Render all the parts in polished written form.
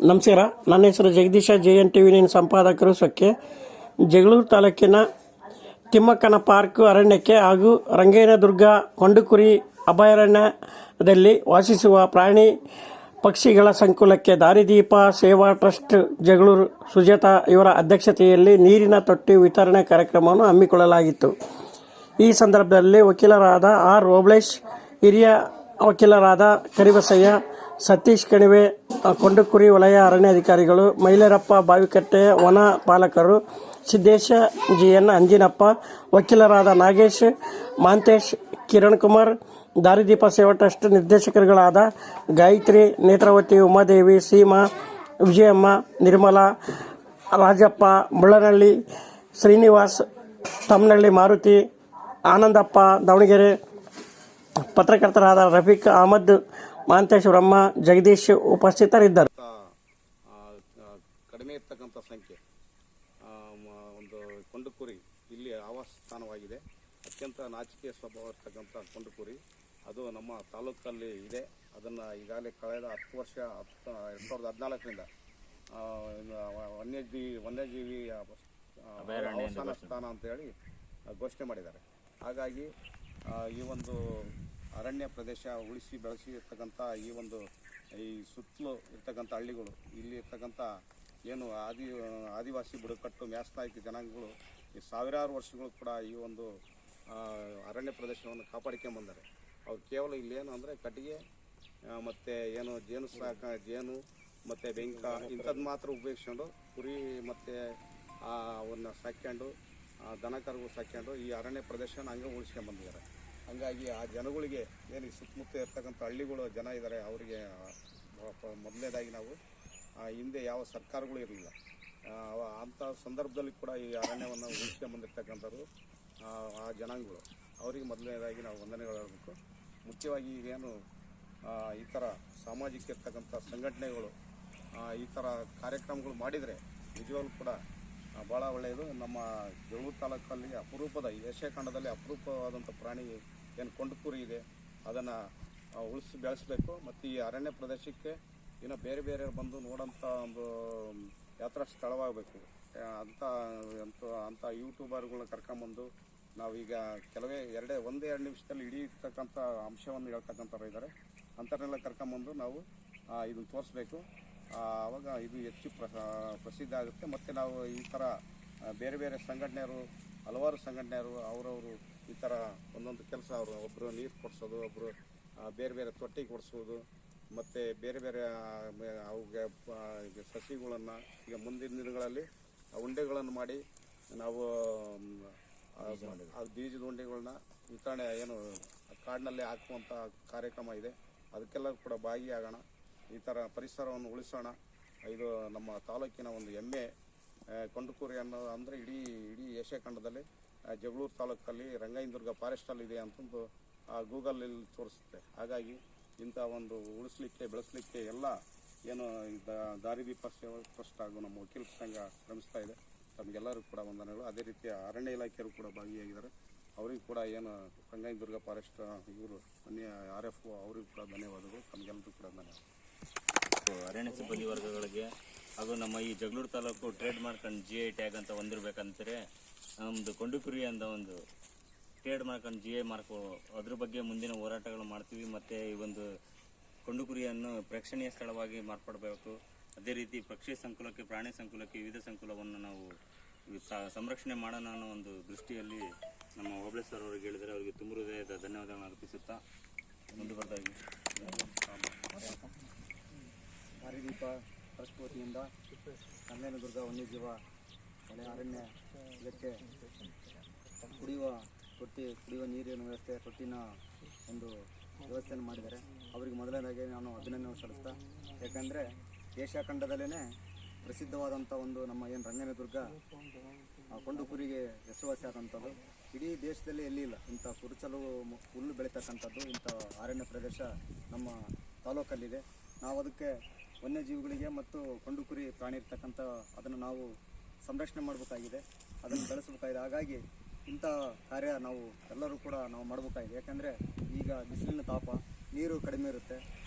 ನಮಸ್ಕಾರ. ನನ್ನ ಹೆಸರು ಜಗದೀಶ. JN TV ಸಂಪಾದಕರು. ಸೊಕ್ಕೆ ಜಗಳೂರು ತಾಲೂಕಿನ ತಿಮ್ಮಕ್ಕನ ಪಾರ್ಕ್ ಅರಣ್ಯಕ್ಕೆ ಹಾಗೂ ರಂಗೇನದುರ್ಗ ಕೊಂಡುಕುರಿ ಅಭಯಾರಣ್ಯದಲ್ಲಿ ವಾಸಿಸುವ ಪ್ರಾಣಿ ಪಕ್ಷಿಗಳ ಸಂಕುಲಕ್ಕೆ ದಾರಿದೀಪ ಸೇವಾ ಟ್ರಸ್ಟ್ ಜಗಳೂರು ಸುಜಾತಾ ಇವರ ಅಧ್ಯಕ್ಷತೆಯಲ್ಲಿ ನೀರಿನ ತೊಟ್ಟಿ ವಿತರಣೆ ಕಾರ್ಯಕ್ರಮವನ್ನು ಹಮ್ಮಿಕೊಳ್ಳಲಾಗಿತ್ತು. ಈ ಸಂದರ್ಭದಲ್ಲಿ ವಕೀಲರಾದ R. ಓಬಳೇಶ್, ಹಿರಿಯ ವಕೀಲರಾದ ಕರಿಬಸಯ್ಯ, ಸತೀಶ್ ಕಣಿವೆ ಕೊಂಡುಕುರಿ ವಲಯ ಅರಣ್ಯಾಧಿಕಾರಿಗಳು, ಮೈಲೇರಪ್ಪ ಬಾವಿಕಟ್ಟೆಯ ವನ ಪಾಲಕರು, ಸಿದ್ದೇಶ GN ಅಂಜಿನಪ್ಪ, ವಕೀಲರಾದ ನಾಗೇಶ್, ಮಾಂತೇಶ್, ಕಿರಣ್ ಕುಮಾರ್, ದಾರಿದೀಪ ಸೇವಾ ಟ್ರಸ್ಟ್ ನಿರ್ದೇಶಕರುಗಳಾದ ಗಾಯತ್ರಿ, ನೇತ್ರಾವತಿ, ಉಮಾದೇವಿ, ಸೀಮಾ, ವಿಜಯಮ್ಮ, ನಿರ್ಮಲಾ, ರಾಜಪ್ಪ, ಮುಳ್ಳನಹಳ್ಳಿ ಶ್ರೀನಿವಾಸ್, ತಮ್ಮನಹಳ್ಳಿ ಮಾರುತಿ, ಆನಂದಪ್ಪ, ದಾವಣಗೆರೆ, ಪತ್ರಕರ್ತರಾದ ರಫೀಕ್ ಅಹಮದ್, ಮಾಂತೇಶ್, ಬ್ರಹ್ಮ, ಜಗದೀಶ್ ಉಪಸ್ಥಿತರಿದ್ದರು. ಕಡಿಮೆ ಇರ್ತಕ್ಕಂಥ ಸಂಖ್ಯೆ ಒಂದು ಕೊಂಡುಕುರಿ ಇಲ್ಲಿ ಆವಾಸ ಸ್ಥಾನವಾಗಿದೆ. ಅತ್ಯಂತ ನಾಚಿಕೆಯ ಸ್ವಭಾವ ಇರ್ತಕ್ಕಂಥ ಕೊಂಡುಕುರಿ ಅದು ನಮ್ಮ ತಾಲೂಕಲ್ಲಿ ಇದೆ. ಅದನ್ನು ಈಗಾಗಲೇ ಕಳೆದ 10 ವರ್ಷ 2014ರಿಂದ ವನ್ಯಜೀವಿ ಆವಾಸ ಸ್ಥಾನ ಅಂತೇಳಿ ಘೋಷಣೆ ಮಾಡಿದ್ದಾರೆ. ಹಾಗಾಗಿ ಈ ಒಂದು ಅರಣ್ಯ ಪ್ರದೇಶ ಉಳಿಸಿ ಬೆಳೆಸಿ ಇರ್ತಕ್ಕಂಥ ಈ ಸುತ್ತಲೂ ಇರ್ತಕ್ಕಂಥ ಹಳ್ಳಿಗಳು, ಇಲ್ಲಿ ಇರ್ತಕ್ಕಂಥ ಏನು ಆದಿವಾಸಿ ಬುಡಕಟ್ಟು ಮ್ಯಾಸ್ನಾಯಕ ಜನಾಂಗಗಳು ಈ ಸಾವಿರಾರು ವರ್ಷಗಳು ಕೂಡ ಈ ಒಂದು ಅರಣ್ಯ ಪ್ರದೇಶವನ್ನು ಕಾಪಾಡಿಕೊಂಬಂದರೆ ಅವ್ರು ಕೇವಲ ಇಲ್ಲೇನು ಅಂದರೆ ಕಟ್ಟಿಗೆ ಮತ್ತು ಏನು ಜೇನು ಮತ್ತು ಬೆಂಕ ಇಂಥದ್ದು ಮಾತ್ರ ಉಪಯೋಗಿಸ್ಕೊಂಡು ಕುರಿ ಮತ್ತು ಅವನ್ನ ಸಾಕ್ಕೊಂಡು ದನ ಕರುಗಳು ಸಾಕ್ಕೊಂಡು ಈ ಅರಣ್ಯ ಪ್ರದೇಶನ ಹಂಗೆ ಉಳಿಸ್ಕೊಂಬಂದಿದ್ದಾರೆ. ಹಂಗಾಗಿ ಆ ಜನಗಳಿಗೆ ಏನು ಸುತ್ತಮುತ್ತ ಇರ್ತಕ್ಕಂಥ ಹಳ್ಳಿಗಳು ಜನ ಇದ್ದಾರೆ, ಅವರಿಗೆ ಮೊದಲನೇದಾಗಿ ನಾವು ಹಿಂದೆ ಯಾವ ಸರ್ಕಾರಗಳು ಇರಲಿಲ್ಲ, ಅಂಥ ಸಂದರ್ಭದಲ್ಲಿ ಕೂಡ ಈ ಅರಣ್ಯವನ್ನು ಉಳಿಸ್ಕೊಂಬಂದಿರ್ತಕ್ಕಂಥವ್ರು ಆ ಜನಾಂಗಗಳು, ಅವರಿಗೆ ಮೊದಲನೇದಾಗಿ ನಾವು ವಂದನೆಗಳು ಹೇಳಬೇಕು. ಮುಖ್ಯವಾಗಿ ಈಗೇನು ಈ ಥರ ಸಾಮಾಜಿಕ ಇರ್ತಕ್ಕಂಥ ಸಂಘಟನೆಗಳು ಈ ಥರ ಕಾರ್ಯಕ್ರಮಗಳು ಮಾಡಿದರೆ ನಿಜವಾಗ್ಲೂ ಕೂಡ ಭಾಳ ಒಳ್ಳೆಯದು. ನಮ್ಮ ಜಗಳೂರು ತಾಲೂಕಲ್ಲಿ ಅಪರೂಪದ ಏಷ್ಯಾ ಖಂಡದಲ್ಲಿ ಅಪರೂಪವಾದಂಥ ಪ್ರಾಣಿ ಏನು ಕೊಂಡುಕುರಿ ಇದೆ, ಅದನ್ನು ಉಳಿಸಿ ಬೆಳೆಸಬೇಕು. ಮತ್ತು ಈ ಅರಣ್ಯ ಪ್ರದೇಶಕ್ಕೆ ಇನ್ನು ಬೇರೆ ಬೇರೆ ಬಂದು ನೋಡೋಂಥ ಒಂದು ಯಾತ್ರಾ ಸ್ಥಳವಾಗಬೇಕು. ಅಂಥ ಯೂಟ್ಯೂಬರ್ಗಳನ್ನ ಕರ್ಕೊಂಬಂದು ನಾವೀಗ ಒಂದೇ ಎರಡು ನಿಮಿಷದಲ್ಲಿ ಹಿಡಿಯತಕ್ಕಂಥ ಅಂಶವನ್ನು ಹೇಳ್ತಕ್ಕಂಥವ್ರು ಇದ್ದಾರೆ, ಅಂಥವ್ರನ್ನೆಲ್ಲ ಕರ್ಕೊಂಬಂದು ನಾವು ಇದನ್ನು ತೋರಿಸ್ಬೇಕು. ಆವಾಗ ಇದು ಹೆಚ್ಚು ಪ್ರಸಿದ್ಧ ಆಗುತ್ತೆ. ಮತ್ತು ನಾವು ಈ ಥರ ಬೇರೆ ಬೇರೆ ಸಂಘಟನೆಯರು, ಹಲವಾರು ಸಂಘಟನೆಯರು ಅವರವರು ಈ ಥರ ಒಂದೊಂದು ಕೆಲಸ, ಒಬ್ಬರು ನೀರು ಕೊಡಿಸೋದು, ಒಬ್ಬರು ಬೇರೆ ಬೇರೆ ತೊಟ್ಟಿ ಕೊಡಿಸೋದು, ಮತ್ತು ಬೇರೆ ಬೇರೆ ಅವುಗೆ ಸಸಿಗಳನ್ನು ಈಗ ಮುಂದಿನ ದಿನಗಳಲ್ಲಿ ಉಂಡೆಗಳನ್ನು ಮಾಡಿ ನಾವು ಬೀಜದ ಉಂಡೆಗಳನ್ನ ವಿತರಣೆ ಏನು ಕಾಡಿನಲ್ಲಿ ಹಾಕುವಂಥ ಕಾರ್ಯಕ್ರಮ ಇದೆ. ಅದಕ್ಕೆಲ್ಲ ಕೂಡ ಭಾಗಿಯಾಗೋಣ. ಈ ಥರ ಪರಿಸರವನ್ನು ಉಳಿಸೋಣ. ಇದು ನಮ್ಮ ತಾಲೂಕಿನ ಒಂದು ಹೆಮ್ಮೆ. ಕೊಂಡುಕುರಿ ಅನ್ನೋದು ಅಂದರೆ ಇಡೀ ಏಷ್ಯಾ ಖಂಡದಲ್ಲಿ ಜಗಳೂರು ತಾಲೂಕಲ್ಲಿ ರಂಗೇನದುರ್ಗ ಫಾರೆಸ್ಟಲ್ಲಿ ಇದೆ ಅಂತಂದು ಗೂಗಲಲ್ಲಿ ತೋರಿಸುತ್ತೆ. ಹಾಗಾಗಿ ಇಂಥ ಒಂದು ಉಳಿಸ್ಲಿಕ್ಕೆ ಬೆಳೆಸಲಿಕ್ಕೆ ಎಲ್ಲ ಏನು ದಾರಿದೀಪ ಸೇವಾ ಟ್ರಸ್ಟ್ ಹಾಗೂ ನಮ್ಮ ವಕೀಲ ಸಂಘ ಶ್ರಮಿಸ್ತಾ ಇದೆ. ತಮಗೆಲ್ಲರೂ ಕೂಡ ವಂದನೆಗಳು. ಅದೇ ರೀತಿ ಅರಣ್ಯ ಇಲಾಖೆಯವರು ಕೂಡ ಭಾಗಿಯಾಗಿದ್ದಾರೆ. ಅವರಿಗೂ ಕೂಡ ಏನು ರಂಗೇನದುರ್ಗ ಫಾರೆಸ್ಟ್ ಇವರು RF ಅವರಿಗೂ ಕೂಡ ಧನ್ಯವಾದಗಳು. ತಮಗೆಲ್ಲರೂ ಕೂಡ ಧನ್ಯವಾದ. ಅರಣ್ಯ ಸಿಬ್ಬಂದಿ ವರ್ಗಗಳಿಗೆ ಹಾಗೂ ನಮ್ಮ ಈ Jagalur taluk trade mark and GI tag ಅಂತ ಹೊಂದಿರಬೇಕಂತಾರೆ. ನಮ್ಮದು ಕೊಂಡುಕುರಿ ಅಂತ ಒಂದು trade mark and GI mark, ಅದ್ರ ಬಗ್ಗೆ ಮುಂದಿನ ಹೋರಾಟಗಳು ಮಾಡ್ತೀವಿ. ಮತ್ತು ಈ ಒಂದು ಕೊಂಡುಕುರಿಯನ್ನು ಪ್ರೇಕ್ಷಣೀಯ ಸ್ಥಳವಾಗಿ ಮಾರ್ಪಡಬೇಕು. ಅದೇ ರೀತಿ ಪಕ್ಷಿ ಸಂಕುಲಕ್ಕೆ, ಪ್ರಾಣಿ ಸಂಕುಲಕ್ಕೆ, ವಿವಿಧ ಸಂಕುಲವನ್ನು ನಾವು ಸಂರಕ್ಷಣೆ ಮಾಡೋಣ ಅನ್ನೋ ಒಂದು ದೃಷ್ಟಿಯಲ್ಲಿ ನಮ್ಮ ಓಬಳೇಶ್ ಸರ್ ಅವರಿಗೆ ಹೇಳಿದರೆ ಅವರಿಗೆ ತುಂಬ ಹೃದಯದ ಧನ್ಯವಾದಗಳನ್ನು ಅರ್ಪಿಸುತ್ತಾ ಮುಂದೆ ಬರ್ತಾ ಇದ್ದೀವಿ. ದಾರಿದೀಪ ಟ್ರಸ್ಟ್ ವತಿಯಿಂದ ರಂಗೇನದುರ್ಗ ವನ್ಯಜೀವ ವಲಯ ಅರಣ್ಯ ಇದಕ್ಕೆ ಕುಡಿಯುವ ನೀರಿನ ವ್ಯವಸ್ಥೆ, ತೊಟ್ಟಿನ ಒಂದು ವ್ಯವಸ್ಥೆಯನ್ನು ಮಾಡಿದ್ದಾರೆ. ಅವರಿಗೆ ಮೊದಲನೇದಾಗಿ ನಾನು ಅಭಿನಂದನೆ ಸಲ್ಲಿಸ್ತಾ, ಯಾಕಂದರೆ ಏಷ್ಯಾ ಖಂಡದಲ್ಲೇ ಪ್ರಸಿದ್ಧವಾದಂಥ ಒಂದು ನಮ್ಮ ಏನು ರಂಗೇನದುರ್ಗ ಕೊಂಡುಕುರಿಗೆ ಹೆಸರುವಾಸಿ ಆದಂಥದ್ದು. ಇಡೀ ದೇಶದಲ್ಲಿ ಎಲ್ಲಿ ಇಲ್ಲ ಇಂಥ ಕುರುಚಲು ಹುಲ್ಲು ಬೆಳೀತಕ್ಕಂಥದ್ದು. ಇಂಥ ಅರಣ್ಯ ಪ್ರದೇಶ ನಮ್ಮ ತಾಲೂಕಲ್ಲಿದೆ. ನಾವು ಅದಕ್ಕೆ ವನ್ಯಜೀವಿಗಳಿಗೆ ಮತ್ತು ಕೊಂಡುಕುರಿ ಪ್ರಾಣಿ ಇರ್ತಕ್ಕಂಥ ಅದನ್ನು ನಾವು ಸಂರಕ್ಷಣೆ ಮಾಡಬೇಕಾಗಿದೆ, ಅದನ್ನು ಬೆಳೆಸಬೇಕಾಗಿದೆ. ಹಾಗಾಗಿ ಇಂಥ ಕಾರ್ಯ ನಾವು ಎಲ್ಲರೂ ಕೂಡ ನಾವು ಮಾಡಬೇಕಾಗಿದೆ. ಯಾಕಂದರೆ ಈಗ ಬಿಸಿಲಿನ ತಾಪ, ನೀರು ಕಡಿಮೆ ಇರುತ್ತೆ.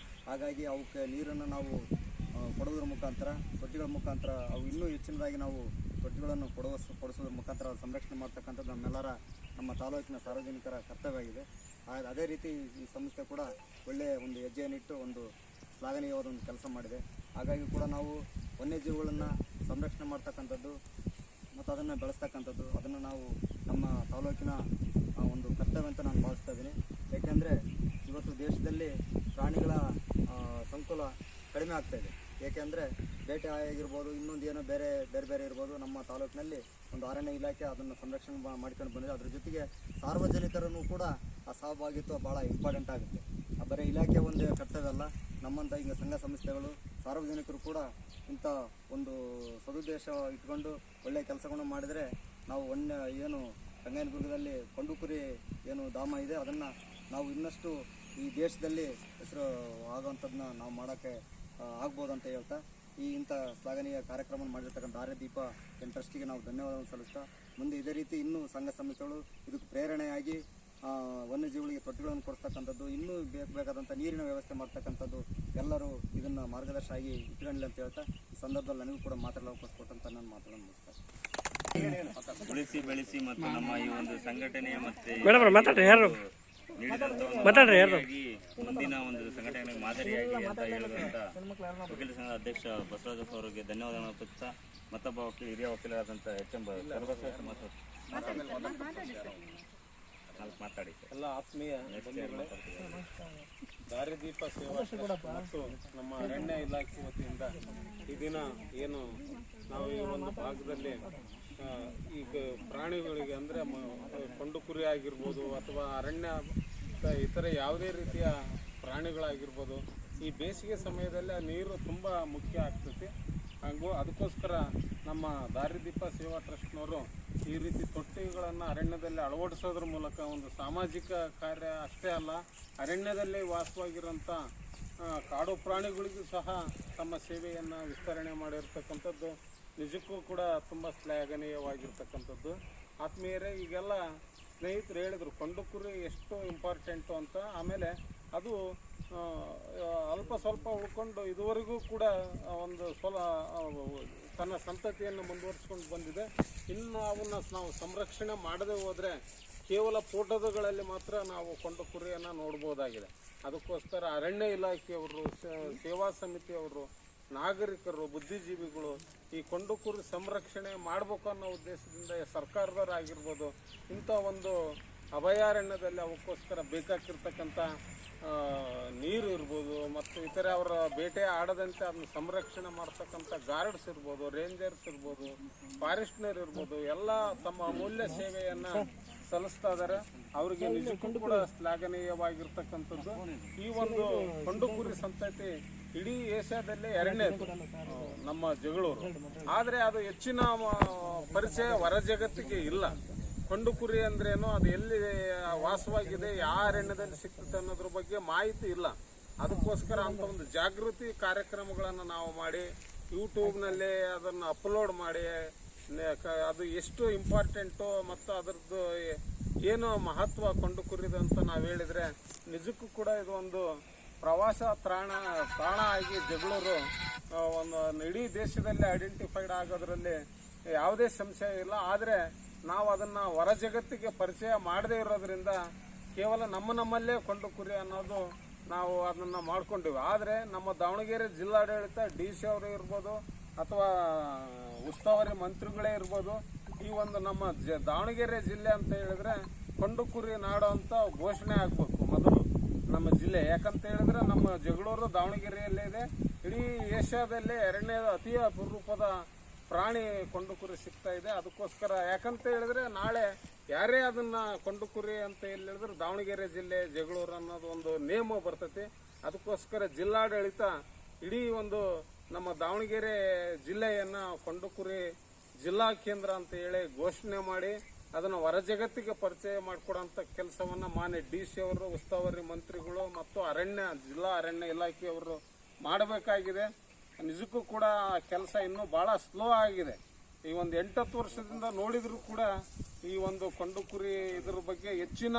ಹಾಗಾಗಿ ಅವಕ್ಕೆ ನೀರನ್ನು ನಾವು ಕೊಡೋದ್ರ ಮುಖಾಂತರ, ತೊಟ್ಟಿಗಳ ಮುಖಾಂತರ ಅವು ಇನ್ನೂ ಹೆಚ್ಚಿನದಾಗಿ ನಾವು ತೊಟ್ಟಿಗಳನ್ನು ಕೊಡಿಸೋದ್ರ ಮುಖಾಂತರ ಸಂರಕ್ಷಣೆ ಮಾಡ್ತಕ್ಕಂಥದ್ದು ನಮ್ಮ ತಾಲೂಕಿನ ಸಾರ್ವಜನಿಕರ ಕರ್ತವ್ಯ ಆಗಿದೆ. ಅದೇ ರೀತಿ ಈ ಸಂಸ್ಥೆ ಕೂಡ ಒಳ್ಳೆಯ ಒಂದು ಹೆಜ್ಜೆಯನ್ನಿಟ್ಟು ಒಂದು ಶ್ಲಾಘನೀಯವಾದ ಒಂದು ಕೆಲಸ ಮಾಡಿದೆ. ಹಾಗಾಗಿ ಕೂಡ ನಾವು ವನ್ಯಜೀವಿಗಳನ್ನು ಸಂರಕ್ಷಣೆ ಮಾಡ್ತಕ್ಕಂಥದ್ದು ಮತ್ತು ಅದನ್ನು ಬೆಳೆಸ್ತಕ್ಕಂಥದ್ದು ಅದನ್ನು ನಾವು ನಮ್ಮ ತಾಲೂಕಿನ ಒಂದು ಕರ್ತವ್ಯ ಅಂತ ನಾನು ಭಾವಿಸ್ತಾ ಇದ್ದೀನಿ. ಏಕೆಂದರೆ ಇವತ್ತು ದೇಶದಲ್ಲಿ ಪ್ರಾಣಿಗಳ ಸಂಕುಲ ಕಡಿಮೆ ಆಗ್ತಾಯಿದೆ. ಏಕೆಂದರೆ ಬೇಟೆ ಆಗಿರ್ಬೋದು, ಇನ್ನೊಂದು ಏನೋ ಬೇರೆ ಇರ್ಬೋದು. ನಮ್ಮ ತಾಲೂಕಿನಲ್ಲಿ ಒಂದು ಅರಣ್ಯ ಇಲಾಖೆ ಅದನ್ನು ಸಂರಕ್ಷಣೆ ಮಾಡ್ಕೊಂಡು ಬಂದಿದೆ. ಅದ್ರ ಜೊತೆಗೆ ಸಾರ್ವಜನಿಕರನ್ನು ಕೂಡ ಆ ಸಹಭಾಗಿತ್ವ ಭಾಳ ಇಂಪಾರ್ಟೆಂಟ್ ಆಗುತ್ತೆ. ಬರೀ ಇಲಾಖೆ ಒಂದೇ ಕರ್ತವ್ಯ ಅಲ್ಲ, ನಮ್ಮಂಥ ಈಗ ಸಂಘ ಸಂಸ್ಥೆಗಳು ಸಾರ್ವಜನಿಕರು ಕೂಡ ಇಂಥ ಒಂದು ಸದುದ್ದೇಶ ಇಟ್ಕೊಂಡು ಒಳ್ಳೆಯ ಕೆಲಸಗಳನ್ನು ಮಾಡಿದರೆ ನಾವು ಏನು ರಂಗಾಯಣದುರ್ಗದಲ್ಲಿ ಕೊಂಡುಕುರಿ ಏನು ಧಾಮ ಇದೆ ಅದನ್ನು ನಾವು ಇನ್ನಷ್ಟು ಈ ದೇಶದಲ್ಲಿ ಹೆಸರು ಆಗುವಂಥದ್ದನ್ನ ನಾವು ಮಾಡೋಕ್ಕೆ ಆಗ್ಬೋದು ಅಂತ ಹೇಳ್ತಾ ಇಂಥ ಶ್ಲಾಘನೀಯ ಕಾರ್ಯಕ್ರಮ ಮಾಡಿರ್ತಕ್ಕಂಥ ದಾರಿದೀಪ ಟ್ರಸ್ಟಿಗೆ ನಾವು ಧನ್ಯವಾದವನ್ನು ಸಲ್ಲಿಸ್ತಾ ಮುಂದೆ ಇದೇ ರೀತಿ ಇನ್ನೂ ಸಂಘ ಸಂಸ್ಥೆಗಳು ಇದಕ್ಕೆ ಪ್ರೇರಣೆಯಾಗಿ ವನ್ಯಜೀವಿಗಳಿಗೆ ತೊಟ್ಟಿಗಳನ್ನು ಕೊಡಿಸ್ತಕ್ಕಂಥದ್ದು, ಇನ್ನೂ ಬೇಕಾದಂಥ ನೀರಿನ ವ್ಯವಸ್ಥೆ ಮಾಡ್ತಕ್ಕಂಥದ್ದು ಎಲ್ಲರೂ ಇದನ್ನು ಮಾರ್ಗದರ್ಶಿಯಾಗಿ ಇಟ್ಕೊಳ್ಳಿ ಅಂತ ಹೇಳ್ತಾ ಈ ಸಂದರ್ಭದಲ್ಲಿ ನನಗೂ ಕೂಡ ಮಾತಾಡಲು ಅವಕಾಶ ಕೊಟ್ಟಂತ ನಾನು ಮಾತಾಡೋದು ಮುಗಿಸ್ತಾರೆ. ಉಳಿಸಿ ಬೆಳೆಸಿ ಮತ್ತು ನಮ್ಮ ಈ ಒಂದು ಸಂಘಟನೆ ಮತ್ತೆ ಮುಂದಿನ ಒಂದು ಸಂಘಟನೆ ಮಾದರಿಯಾಗಿ ಅಂತ ಹೇಳಿದಂತ ವಕೀಲ ಸಂಘದ ಅಧ್ಯಕ್ಷ ಬಸವರಾಜ ಅವರಿಗೆ ಧನ್ಯವಾದಗಳನ್ನು ಅರ್ಪಿಸುತ್ತಾ ಮತ್ತೊಬ್ಬ ಹಿರಿಯ ವಕೀಲರಾದಂಥ ಎಚ್.ಎಂ. ಮಾತಾಡಿ ಎಲ್ಲ ಆತ್ಮೀಯ ಬಂಧುಗಳೇ, ದಾರಿದೀಪ ಸೇವಾ ಮತ್ತು ನಮ್ಮ ಅರಣ್ಯ ಇಲಾಖೆ ವತಿಯಿಂದ ಈ ದಿನ ಏನು ನಾವು ಈ ಒಂದು ಭಾಗದಲ್ಲಿ ಈಗ ಪ್ರಾಣಿಗಳಿಗೆ ಅಂದರೆ ಕೊಂಡುಕುರಿ ಆಗಿರ್ಬೋದು ಅಥವಾ ಅರಣ್ಯ ಇತರೆ ಯಾವುದೇ ರೀತಿಯ ಪ್ರಾಣಿಗಳಾಗಿರ್ಬೋದು, ಈ ಬೇಸಿಗೆ ಸಮಯದಲ್ಲಿ ಆ ನೀರು ತುಂಬ ಮುಖ್ಯ ಆಗ್ತೈತಿ. ಹಾಗೂ ಅದಕ್ಕೋಸ್ಕರ ನಮ್ಮ ದಾರಿದೀಪ ಸೇವಾ ಟ್ರಸ್ಟ್ನವರು ಈ ರೀತಿ ತೊಟ್ಟಿಗಳನ್ನು ಅರಣ್ಯದಲ್ಲಿ ಅಳವಡಿಸೋದ್ರ ಮೂಲಕ ಒಂದು ಸಾಮಾಜಿಕ ಕಾರ್ಯ ಅಷ್ಟೇ ಅಲ್ಲ, ಅರಣ್ಯದಲ್ಲಿ ವಾಸವಾಗಿರೋಂಥ ಕಾಡು ಪ್ರಾಣಿಗಳಿಗೂ ಸಹ ತಮ್ಮ ಸೇವೆಯನ್ನು ವಿಸ್ತರಣೆ ಮಾಡಿರ್ತಕ್ಕಂಥದ್ದು ನಿಜಕ್ಕೂ ಕೂಡ ತುಂಬ ಶ್ಲಾಘನೀಯವಾಗಿರ್ತಕ್ಕಂಥದ್ದು. ಆತ್ಮೀಯರೇ, ಈಗೆಲ್ಲ ಸ್ನೇಹಿತರು ಹೇಳಿದರು ಕೊಂಡುಕುರಿ ಎಷ್ಟು ಇಂಪಾರ್ಟೆಂಟು ಅಂತ. ಆಮೇಲೆ ಅದು ಅಲ್ಪ ಸ್ವಲ್ಪ ಉಳ್ಕೊಂಡು ಇದುವರೆಗೂ ಕೂಡ ಒಂದು ತನ್ನ ಸಂತತಿಯನ್ನು ಮುಂದುವರಿಸ್ಕೊಂಡು ಬಂದಿದೆ. ಇನ್ನು ಅವನ್ನ ನಾವು ಸಂರಕ್ಷಣೆ ಮಾಡದೆ ಹೋದರೆ ಕೇವಲ ಫೋಟೋಗಳಲ್ಲಿ ಮಾತ್ರ ನಾವು ಕೊಂಡುಕುರಿಯನ್ನು ನೋಡ್ಬೋದಾಗಿದೆ. ಅದಕ್ಕೋಸ್ಕರ ಅರಣ್ಯ ಇಲಾಖೆಯವರು, ಸೇವಾ ಸಮಿತಿಯವರು, ನಾಗರಿಕರು, ಬುದ್ಧಿಜೀವಿಗಳು ಈ ಕೊಂಡುಕುರಿ ಸಂರಕ್ಷಣೆ ಮಾಡಬೇಕು ಅನ್ನೋ ಉದ್ದೇಶದಿಂದ ಸರ್ಕಾರದವರಾಗಿರ್ಬೋದು ಇಂಥ ಒಂದು ಅಭಯಾರಣ್ಯದಲ್ಲಿ ಅವಕ್ಕೋಸ್ಕರ ಬೇಕಾಗಿರ್ತಕ್ಕಂಥ ನೀರು ಇರ್ಬೋದು ಮತ್ತು ಇತರೆ ಅವರ ಬೇಟೆ ಆಡದಂತೆ ಅದನ್ನು ಸಂರಕ್ಷಣೆ ಮಾಡ್ತಕ್ಕಂಥ ಗಾರ್ಡ್ಸ್ ಇರ್ಬೋದು, ರೇಂಜರ್ಸ್ ಇರ್ಬೋದು, ಫಾರೆಸ್ಟ್ನರ್ ಇರ್ಬೋದು, ಎಲ್ಲ ತಮ್ಮ ಅಮೂಲ್ಯ ಸೇವೆಯನ್ನು ಸಲ್ಲಿಸ್ತಾ ಇದ್ದಾರೆ. ಅವರಿಗೆ ನಿಜಕ್ಕೂ ಕೂಡ ಶ್ಲಾಘನೀಯವಾಗಿರ್ತಕ್ಕಂಥದ್ದು. ಈ ಒಂದು ಕೊಂಡುಕುರಿ ಸಂತತಿ ಇಡೀ ಏಷ್ಯಾದಲ್ಲೇ ಎರಡನೇದು ನಮ್ಮ ಜಗಳೂರು. ಆದರೆ ಅದು ಹೆಚ್ಚಿನ ಪರಿಚಯ ಹೊರ ಜಗತ್ತಿಗೆ ಇಲ್ಲ. ಕೊಂಡುಕುರಿ ಅಂದ್ರೇನು, ಅದು ಎಲ್ಲಿ ವಾಸವಾಗಿದೆ, ಯಾವ ಅರಣ್ಯದಲ್ಲಿ ಸಿಗ್ತದೆ ಅನ್ನೋದ್ರ ಬಗ್ಗೆ ಮಾಹಿತಿ ಇಲ್ಲ. ಅದಕ್ಕೋಸ್ಕರ ಅಂತ ಒಂದು ಜಾಗೃತಿ ಕಾರ್ಯಕ್ರಮಗಳನ್ನು ನಾವು ಮಾಡಿ ಯೂಟ್ಯೂಬ್ನಲ್ಲಿ ಅದನ್ನು ಅಪ್ಲೋಡ್ ಮಾಡಿ ಅದು ಎಷ್ಟು ಇಂಪಾರ್ಟೆಂಟು ಮತ್ತು ಅದರದ್ದು ಏನು ಮಹತ್ವ ಕೊಂಡುಕುರಿದು ಅಂತ ನಾವು ಹೇಳಿದರೆ ನಿಜಕ್ಕೂ ಕೂಡ ಇದು ಒಂದು ಪ್ರವಾಸ ತಾಣ ಆಗಿ ಜಗಳೂರು ಒಂದು ಇಡೀ ದೇಶದಲ್ಲಿ ಐಡೆಂಟಿಫೈಡ್ ಆಗೋದ್ರಲ್ಲಿ ಯಾವುದೇ ಸಂಶಯ ಇಲ್ಲ. ಆದರೆ ನಾವು ಅದನ್ನು ಹೊರ ಜಗತ್ತಿಗೆ ಪರಿಚಯ ಮಾಡದೇ ಇರೋದ್ರಿಂದ ಕೇವಲ ನಮ್ಮಲ್ಲೇ ಕೊಂಡುಕುರಿ ಅನ್ನೋದು ನಾವು ಅದನ್ನು ಮಾಡ್ಕೊಂಡಿವಿ. ಆದರೆ ನಮ್ಮ ದಾವಣಗೆರೆ ಜಿಲ್ಲಾಡಳಿತ DC ಅವರು ಇರ್ಬೋದು ಅಥವಾ ಉಸ್ತುವಾರಿ ಮಂತ್ರಿಗಳೇ ಇರ್ಬೋದು, ಈ ಒಂದು ನಮ್ಮ ದಾವಣಗೆರೆ ಜಿಲ್ಲೆ ಅಂತ ಹೇಳಿದ್ರೆ ಕೊಂಡುಕುರಿ ನಾಡು ಅಂತ ಘೋಷಣೆ ಆಗಬೇಕು ಮೊದಲು ನಮ್ಮ ಜಿಲ್ಲೆ. ಯಾಕಂತ ಹೇಳಿದ್ರೆ ನಮ್ಮ ಜಗಳೂರು ದಾವಣಗೆರೆಯಲ್ಲೇ ಇದೆ. ಇಡೀ ಏಷ್ಯಾದಲ್ಲೇ ಎರಡನೇದು ಅತಿ ಅಪರೂಪದ ಪ್ರಾಣಿ ಕೊಂಡುಕುರಿ ಸಿಗ್ತಾ ಇದೆ. ಅದಕ್ಕೋಸ್ಕರ ಯಾಕಂತ ಹೇಳಿದ್ರೆ ನಾಳೆ ಯಾರೇ ಅದನ್ನ ಕೊಂಡುಕುರಿ ಅಂತ ಹೇಳಿದ್ರೆ ದಾವಣಗೆರೆ ಜಿಲ್ಲೆ ಜಗಳೂರು ಅನ್ನೋದು ಒಂದು ನೇಮ ಬರ್ತೈತಿ. ಅದಕ್ಕೋಸ್ಕರ ಜಿಲ್ಲಾಡಳಿತ ಇಡೀ ಒಂದು ನಮ್ಮ ದಾವಣಗೆರೆ ಜಿಲ್ಲೆಯನ್ನ ಕೊಂಡುಕುರಿ ಜಿಲ್ಲಾ ಕೇಂದ್ರ ಅಂತ ಹೇಳಿ ಘೋಷಣೆ ಮಾಡಿ ಅದನ್ನು ಹೊರ ಜಗತ್ತಿಗೆ ಪರಿಚಯ ಮಾಡಿಕೊಡೋಂಥ ಕೆಲಸವನ್ನ ಮಾನ್ಯ DC ಅವರು, ಉಸ್ತುವಾರಿ ಮಂತ್ರಿಗಳು ಮತ್ತು ಜಿಲ್ಲಾ ಅರಣ್ಯ ಇಲಾಖೆಯವರು ಮಾಡಬೇಕಾಗಿದೆ. ನಿಜಕ್ಕೂ ಕೂಡ ಕೆಲಸ ಇನ್ನೂ ಬಹಳ ಸ್ಲೋ ಆಗಿದೆ. ಈ ಒಂದು 8-10 ವರ್ಷದಿಂದ ನೋಡಿದ್ರು ಕೂಡ ಈ ಒಂದು ಕೊಂಡುಕುರಿ ಇದ್ರ ಬಗ್ಗೆ ಹೆಚ್ಚಿನ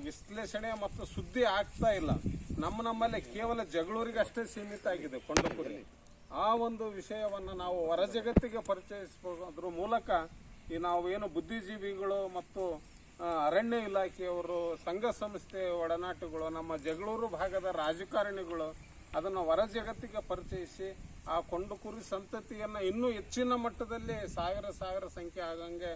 ವಿಶ್ಲೇಷಣೆ ಮತ್ತು ಸುದ್ದಿ ಆಗ್ತಾ ಇಲ್ಲ. ನಮ್ಮಲ್ಲಿ ಕೇವಲ ಜಗಳೂರಿಗೆ ಅಷ್ಟೇ ಸೀಮಿತ ಆಗಿದೆ ಕೊಂಡುಕುರಿ. ಆ ಒಂದು ವಿಷಯವನ್ನು ನಾವು ಹೊರ ಜಗತ್ತಿಗೆ ಪರಿಚಯಿಸೋದ್ರ ಮೂಲಕ ಈ ನಾವು ಏನು ಬುದ್ಧಿಜೀವಿಗಳು ಮತ್ತು ಅರಣ್ಯ ಇಲಾಖೆಯವರು, ಸಂಘ ಸಂಸ್ಥೆ ಒಡನಾಟಗಳು, ನಮ್ಮ ಜಗಳೂರು ಭಾಗದ ರಾಜಕಾರಣಿಗಳು ಅದನ್ನು ಹೊರ ಜಗತ್ತಿಗೆ ಪರಿಚಯಿಸಿ ಆ ಕೊಂಡು ಕುರಿ ಸಂತತಿಯನ್ನು ಇನ್ನೂ ಹೆಚ್ಚಿನ ಮಟ್ಟದಲ್ಲಿ ಸಾವಿರ ಸಂಖ್ಯೆ ಆಗಂಗೆ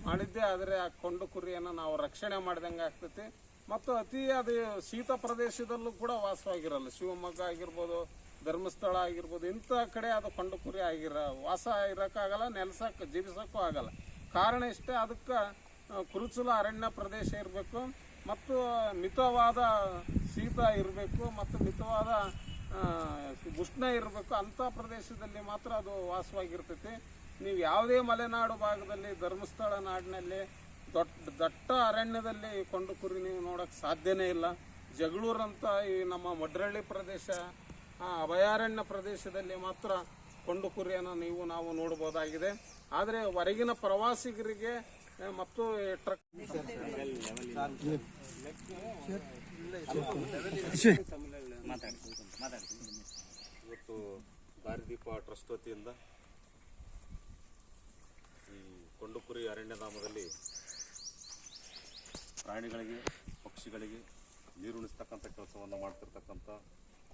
ಮಾಡಿದ್ದೇ ಆದರೆ ಆ ಕೊಂಡು ಕುರಿಯನ್ನು ನಾವು ರಕ್ಷಣೆ ಮಾಡ್ದಂಗೆ ಆಗ್ತೈತಿ. ಮತ್ತು ಅತಿಯಾದ ಶೀತ ಪ್ರದೇಶದಲ್ಲೂ ಕೂಡ ವಾಸವಾಗಿರಲ್ಲ. ಶಿವಮೊಗ್ಗ ಆಗಿರ್ಬೋದು, ಧರ್ಮಸ್ಥಳ ಆಗಿರ್ಬೋದು, ಇಂಥ ಕಡೆ ಅದು ಕೊಂಡು ಕುರಿ ವಾಸ ಇರೋಕ್ಕಾಗಲ್ಲ, ಜೀವಿಸೋಕ್ಕೂ ಆಗಲ್ಲ. ಕಾರಣ ಇಷ್ಟೇ, ಅದಕ್ಕೆ ಕುರುಚಲ ಅರಣ್ಯ ಪ್ರದೇಶ ಇರಬೇಕು ಮತ್ತು ಮಿತವಾದ ಶೀತ ಇರಬೇಕು ಮತ್ತು ಮಿತವಾದ ಉಷ್ಣ ಇರಬೇಕು. ಅಂಥ ಪ್ರದೇಶದಲ್ಲಿ ಮಾತ್ರ ಅದು ವಾಸವಾಗಿರ್ತೈತಿ. ನೀವು ಯಾವುದೇ ಮಲೆನಾಡು ಭಾಗದಲ್ಲಿ, ಧರ್ಮಸ್ಥಳ ನಾಡಿನಲ್ಲಿ ದಟ್ಟ ಅರಣ್ಯದಲ್ಲಿ ಕೊಂಡು ಕುರಿ ನೀವು ನೋಡೋಕ್ಕೆ ಸಾಧ್ಯನೇ ಇಲ್ಲ. ಜಗಳೂರಂತ ಈ ನಮ್ಮ ಮಡ್ರಳ್ಳಿ ಪ್ರದೇಶ, ಅಭಯಾರಣ್ಯ ಪ್ರದೇಶದಲ್ಲಿ ಮಾತ್ರ ಕೊಂಡು ಕುರಿಯನ್ನು ನಾವು ನೋಡ್ಬೋದಾಗಿದೆ. ಆದರೆ ಹೊರಗಿನ ಪ್ರವಾಸಿಗರಿಗೆ ಮತ್ತು ಟ್ರಕ್ ಇವತ್ತು ದಾರಿದೀಪ ಟ್ರಸ್ಟ್ ವತಿಯಿಂದ ಈ ಕೊಂಡುಕುರಿ ಅರಣ್ಯಧಾಮದಲ್ಲಿ ಪ್ರಾಣಿಗಳಿಗೆ, ಪಕ್ಷಿಗಳಿಗೆ ನೀರುಣಿಸ್ತಕ್ಕಂಥ ಕೆಲಸವನ್ನು ಮಾಡ್ತಿರ್ತಕ್ಕಂಥ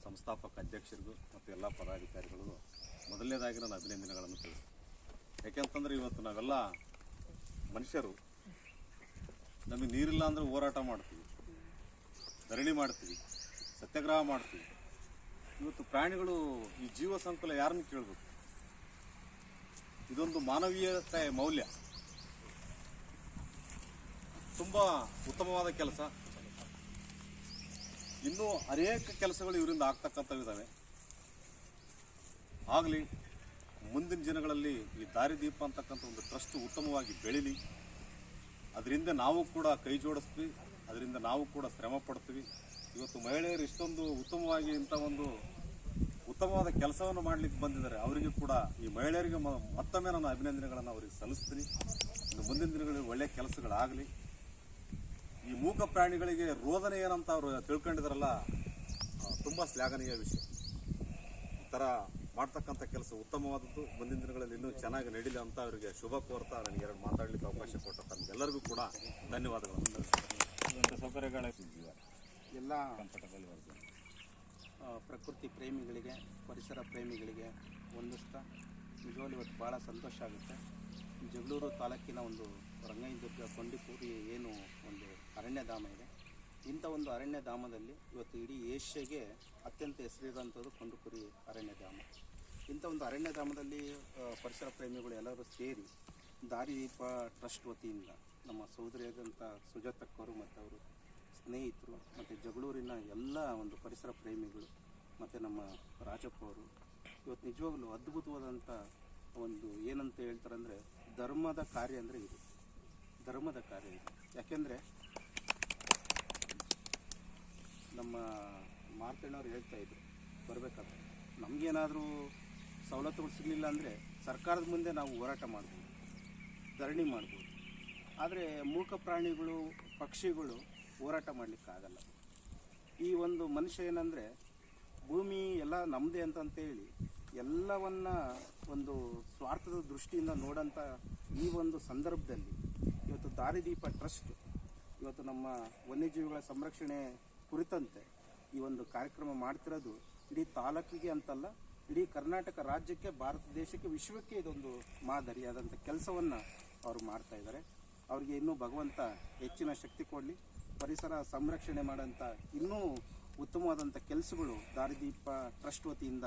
ಸಂಸ್ಥಾಪಕ ಅಧ್ಯಕ್ಷರಿಗೂ ಮತ್ತು ಎಲ್ಲ ಪದಾಧಿಕಾರಿಗಳಿಗೂ ಮೊದಲನೇದಾಗಿ ನಾನು ಅಭಿನಂದನೆಗಳನ್ನು ತಿಳಿಸ್ತೀನಿ. ಯಾಕೆಂತಂದರೆ ಇವತ್ತು ನಾವೆಲ್ಲ ಮನುಷ್ಯರು, ನಮಗೆ ನೀರಿಲ್ಲ ಅಂದರೆ ಹೋರಾಟ ಮಾಡ್ತೀವಿ, ಧರಣಿ ಮಾಡ್ತೀವಿ, ಸತ್ಯಾಗ್ರಹ ಮಾಡ್ತೀವಿ. ಇವತ್ತು ಪ್ರಾಣಿಗಳು ಈ ಜೀವ ಸಂಕುಲ ಯಾರನ್ನು ಕೇಳಬೇಕು? ಇದೊಂದು ಮಾನವೀಯತೆ ಮೌಲ್ಯ, ತುಂಬ ಉತ್ತಮವಾದ ಕೆಲಸ. ಇನ್ನೂ ಅನೇಕ ಕೆಲಸಗಳು ಇವರಿಂದ ಆಗ್ತಕ್ಕಂಥವಿದ್ದಾವೆ. ಆಗಲಿ ಮುಂದಿನ ದಿನಗಳಲ್ಲಿ ಈ ದಾರಿದೀಪ ಅಂತಕ್ಕಂಥ ಒಂದು ಟ್ರಸ್ಟ್ ಉತ್ತಮವಾಗಿ ಬೆಳೀಲಿ. ಅದರಿಂದ ನಾವು ಕೂಡ ಕೈ ಜೋಡಿಸ್ತೀವಿ, ಅದರಿಂದ ನಾವು ಕೂಡ ಶ್ರಮ ಪಡ್ತೀವಿ. ಇವತ್ತು ಮಹಿಳೆಯರು ಇಷ್ಟೊಂದು ಉತ್ತಮವಾಗಿ ಇಂಥ ಒಂದು ಉತ್ತಮವಾದ ಕೆಲಸವನ್ನು ಮಾಡಲಿಕ್ಕೆ ಬಂದಿದ್ದಾರೆ. ಅವರಿಗೆ ಕೂಡ, ಈ ಮಹಿಳೆಯರಿಗೆ ಮತ್ತೊಮ್ಮೆ ನಾನು ಅಭಿನಂದನೆಗಳನ್ನು ಅವರಿಗೆ ಸಲ್ಲಿಸ್ತೀನಿ. ಇನ್ನು ಮುಂದಿನ ದಿನಗಳಲ್ಲಿ ಒಳ್ಳೆಯ ಕೆಲಸಗಳಾಗಲಿ. ಈ ಮೂಕ ಪ್ರಾಣಿಗಳಿಗೆ ರೋದನೆ ಏನಂತ ಅವರು ತಿಳ್ಕೊಂಡಿದಾರಲ್ಲ, ತುಂಬ ಶ್ಲಾಘನೀಯ ವಿಷಯ. ಈ ಥರ ಮಾಡ್ತಕ್ಕಂಥ ಕೆಲಸ ಉತ್ತಮವಾದದ್ದು. ಮುಂದಿನ ದಿನಗಳಲ್ಲಿ ಇನ್ನೂ ಚೆನ್ನಾಗಿ ನಡೀಲಿ ಅಂತ ಅವರಿಗೆ ಶುಭ ಕೋರ್ತಾ ನನಗೆ ಎರಡು ಮಾತಾಡಲಿಕ್ಕೆ ಅವಕಾಶ ಕೊಟ್ಟ ತಮಗೆಲ್ಲರಿಗೂ ಕೂಡ ಧನ್ಯವಾದಗಳು. ಸೌಕರ್ಯಗಳ ಎಲ್ಲ ಪ್ರಕೃತಿ ಪ್ರೇಮಿಗಳಿಗೆ, ಪರಿಸರ ಪ್ರೇಮಿಗಳಿಗೆ ಹೊಂದಿಸ್ತಾ ನಿಜವಾಗ್ಲೂ ಇವತ್ತು ಭಾಳ ಸಂತೋಷ ಆಗುತ್ತೆ. ಜಗಳೂರು ತಾಲೂಕಿನ ಒಂದು ರಂಗನದುರ್ಗ ಕೊಂಡುಕುರಿ ಏನು ಒಂದು ಅರಣ್ಯಧಾಮ ಇದೆ, ಇಂಥ ಒಂದು ಅರಣ್ಯಧಾಮದಲ್ಲಿ ಇವತ್ತು ಇಡೀ ಏಷ್ಯಾಗೆ ಅತ್ಯಂತ ಹೆಸರಿರುವಂಥದ್ದು ಕೊಂಡುಕುರಿ ಅರಣ್ಯಧಾಮ. ಇಂಥ ಒಂದು ಅರಣ್ಯಧಾಮದಲ್ಲಿ ಪರಿಸರ ಪ್ರೇಮಿಗಳು ಎಲ್ಲರೂ ಸೇರಿ ದಾರಿದೀಪ ಟ್ರಸ್ಟ್ ವತಿಯಿಂದ ನಮ್ಮ ಸಹೋದರಿಯಾದಂಥ ಸುಜಾತಕ್ಕವರು ಮತ್ತು ಅವರು ಸ್ನೇಹಿತರು ಮತ್ತು ಜಗಳೂರಿನ ಎಲ್ಲ ಒಂದು ಪರಿಸರ ಪ್ರೇಮಿಗಳು ಮತ್ತು ನಮ್ಮ ರಾಜಪ್ಪ ಅವರು ಇವತ್ತು ನಿಜವಾಗ್ಲೂ ಅದ್ಭುತವಾದಂಥ ಒಂದು ಏನಂತ ಹೇಳ್ತಾರೆ ಅಂದರೆ ಧರ್ಮದ ಕಾರ್ಯ ಅಂದರೆ ಇದು, ಧರ್ಮದ ಕಾರ್ಯ ಇದು. ಯಾಕೆಂದರೆ ನಮ್ಮ ಮಾರ್ತಣ್ಣವ್ರು ಹೇಳ್ತಾಯಿದ್ರು ಬರಬೇಕಾದ್ರೆ ನಮಗೇನಾದರೂ ಸವಲತ್ತುಗಳು ಸಿಗಲಿಲ್ಲ ಅಂದರೆ ಸರ್ಕಾರದ ಮುಂದೆ ನಾವು ಹೋರಾಟ ಮಾಡ್ಬೋದು, ಧರಣಿ ಮಾಡ್ಬೋದು. ಆದರೆ ಮೂಕ ಪ್ರಾಣಿಗಳು, ಪಕ್ಷಿಗಳು ಹೋರಾಟ ಮಾಡಲಿಕ್ಕಾಗಲ್ಲ. ಈ ಒಂದು ಮನುಷ್ಯ ಏನಂದರೆ ಭೂಮಿ ಎಲ್ಲ ನಮ್ಮದೇ ಅಂತಂತೇಳಿ ಎಲ್ಲವನ್ನ ಒಂದು ಸ್ವಾರ್ಥದ ದೃಷ್ಟಿಯಿಂದ ನೋಡೋಂಥ ಈ ಒಂದು ಸಂದರ್ಭದಲ್ಲಿ ಇವತ್ತು ದಾರಿದೀಪ ಟ್ರಸ್ಟ್ ಇವತ್ತು ನಮ್ಮ ವನ್ಯಜೀವಿಗಳ ಸಂರಕ್ಷಣೆ ಕುರಿತಂತೆ ಈ ಒಂದು ಕಾರ್ಯಕ್ರಮ ಮಾಡ್ತಿರೋದು ಇಡೀ ತಾಲೂಕಿಗೆ ಅಂತಲ್ಲ, ಇಡೀ ಕರ್ನಾಟಕ ರಾಜ್ಯಕ್ಕೆ, ಭಾರತ ದೇಶಕ್ಕೆ, ವಿಶ್ವಕ್ಕೆ ಇದೊಂದು ಮಾದರಿಯಾದಂಥ ಕೆಲಸವನ್ನು ಅವರು ಮಾಡ್ತಾ ಇದ್ದಾರೆ. ಅವರಿಗೆ ಇನ್ನೂ ಭಗವಂತ ಹೆಚ್ಚಿನ ಶಕ್ತಿ ಕೊಡಲಿ. ಪರಿಸರ ಸಂರಕ್ಷಣೆ ಮಾಡೋಂಥ ಇನ್ನೂ ಉತ್ತಮವಾದಂಥ ಕೆಲಸಗಳು ದಾರಿದೀಪ ಟ್ರಸ್ಟ್ ವತಿಯಿಂದ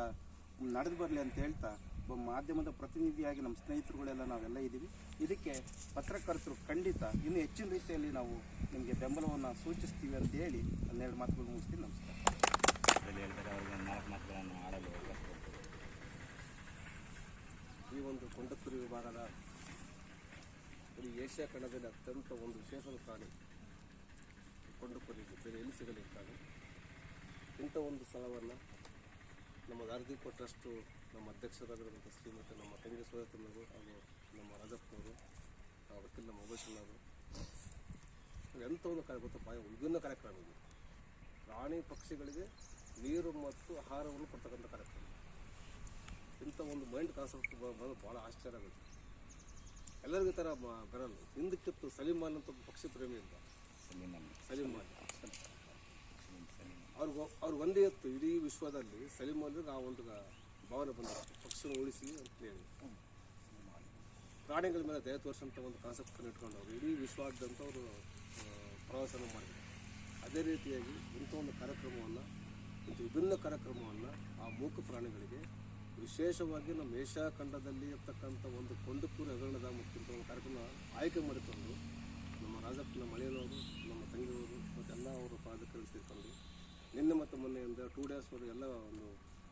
ನಡೆದು ಬರಲಿ ಅಂತ ಹೇಳ್ತಾ, ಒಬ್ಬ ಮಾಧ್ಯಮದ ಪ್ರತಿನಿಧಿಯಾಗಿ ನಮ್ಮ ಸ್ನೇಹಿತರುಗಳೆಲ್ಲ ನಾವೆಲ್ಲ ಇದ್ದೀವಿ. ಇದಕ್ಕೆ ಪತ್ರಕರ್ತರು ಖಂಡಿತ ಇನ್ನೂ ಹೆಚ್ಚಿನ ರೀತಿಯಲ್ಲಿ ನಾವು ನಿಮಗೆ ಬೆಂಬಲವನ್ನು ಸೂಚಿಸ್ತೀವಿ ಅಂತ ಹೇಳಿ 12 ಮಾತುಗಳು ಮುಗಿಸ್ತೀನಿ. ನಮಸ್ಕಾರ. ಈ ಒಂದು ಕೊಂಡುಕುರಿ ವಿಭಾಗದ ಇಡೀ ಏಷ್ಯಾ ಖಂಡದಲ್ಲಿ ಅತ್ಯಂತ ಒಂದು ವಿಶೇಷವಾದ ಪ್ರಾಣಿ ಕೊಂಡುಕುರಿ, ಬೇರೆ ಎಲ್ಲಿ ಸಿಗಲಿ ಪ್ರಾಣಿ. ಇಂಥ ಒಂದು ಸ್ಥಳವನ್ನು ನಮ್ಮ ದಾರಿದೀಪ ಟ್ರಸ್ಟು ನಮ್ಮ ಅಧ್ಯಕ್ಷರಾಗಿರುವಂಥ ಶ್ರೀಮತಿ ನಮ್ಮ ತಂಗಿ ಸೋದರರು ಹಾಗೂ ನಮ್ಮ ರಾಜಪ್ಪನವರು, ವಕೀಲ ನಮ್ಮ ಮೊಬೈಲ್ನವರು, ಎಂಥ ಒಂದು ಗೊತ್ತಪ್ಪ, ವಿಭಿನ್ನ ಕಾರ್ಯಕ್ರಮ ಇದೆ. ಪ್ರಾಣಿ ಪಕ್ಷಿಗಳಿಗೆ ನೀರು ಮತ್ತು ಆಹಾರವನ್ನು ಕೊಡ್ತಕ್ಕಂಥ ಕಾರ್ಯಕ್ರಮ. ಇಂಥ ಒಂದು ಮೈಂಡ್ ಕಾನ್ಸೆಪ್ಟ್ ಬಂದು ಭಾಳ ಆಶ್ಚರ್ಯ ಆಗುತ್ತೆ. ಎಲ್ಲರಿಗೂ ಈ ಥರ ಬರಲ್ಲ. ಹಿಂದಕ್ಕಿತ್ತು ಸಲೀಂ ಅಲಿ ಅಂತ ಒಬ್ಬ ಪಕ್ಷಿ ಪ್ರೇಮಿ ಇದ್ದ, ಸಲೀಂ ಅಲಿ. ಅವ್ರಿಗೆ ಒಂದೇ ಇತ್ತು ಇಡೀ ವಿಶ್ವದಲ್ಲಿ ಸಲೀಂ ಅಲಿಗೆ ಆ ಒಂದು ಭಾವನೆ ಬಂದಿತ್ತು, ಪಕ್ಷಿನ ಉಳಿಸಿ ಅಂತ ಹೇಳಿ ಪ್ರಾಣಿಗಳ ಮೇಲೆ ದಯ ತೋರಿಸಂಥ ಒಂದು ಕಾನ್ಸೆಪ್ಟನ್ನು ಇಟ್ಕೊಂಡು ಅವರು ಇಡೀ ವಿಶ್ವಾದ್ಯಂತ ಅವರು ಪ್ರವಾಸನ ಮಾಡಿದರು. ಅದೇ ರೀತಿಯಾಗಿ ಇಂಥ ಒಂದು ಕಾರ್ಯಕ್ರಮವನ್ನು, ಇಂಥ ವಿಭಿನ್ನ ಕಾರ್ಯಕ್ರಮವನ್ನು ಆ ಮೂಕ ಪ್ರಾಣಿಗಳಿಗೆ ವಿಶೇಷವಾಗಿ ನಮ್ಮ ಏಷ್ಯಾ ಖಂಡದಲ್ಲಿ ಇರ್ತಕ್ಕಂಥ ಒಂದು ಕೊಂಡಕೂರು ಹಗರಣದ ಮುಖ್ಯಂತ ಒಂದು ಕಾರ್ಯಕ್ರಮ ಆಯ್ಕೆ ಮಾಡಿಕೊಂಡು ನಮ್ಮ ರಾಜಪ್ಪನ ಮಳೆಯವರು, ನಮ್ಮ ತಂಗಿಯವರು ಮತ್ತು ಎಲ್ಲ ಅವರು ಪಾದಕರು ಸೇರಿಕೊಂಡು ನಿನ್ನೆ ಮತ್ತು ಮೊನ್ನೆಯಿಂದ 2 days ಅವರು ಎಲ್ಲ ಒಂದು